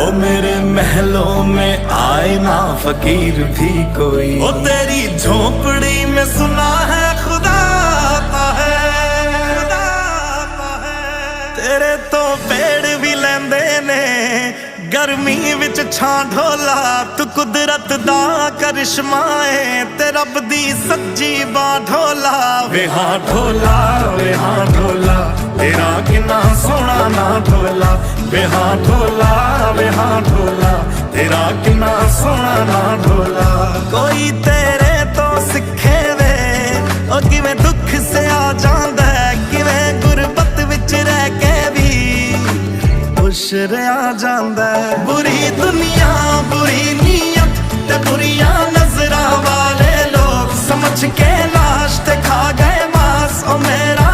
ओ मेरे महलों में आए ना फकीर भी कोई, ओ तेरी झोपड़ी में सुना है खुदा आता है, खुदा आता है। तेरे तो पेड़ भी लेंदे ने गर्मी विच छां ढोला, तू कुदरत दा करिश्मा है ते रब दी सच्ची बां ढोला। वे हाँ ढोला, वे हाँ ढोला, तेरा किन्ना सोहना ना ढोला। वे हाँ ढोला, वे हाँ ढोला, तेरा किन्ना सोहना ना ढोला। कोई तेरे तो सिखे वे ओ किवें दुख से आ जांदा है, किवें गुरबत विच रह के भी खुश रहा जांदा है। बुरी दुनिया बुरी नीयत ते बुरियां नजरां वाले लोग समझ के लाश ते खा गए मास। ओ मेरा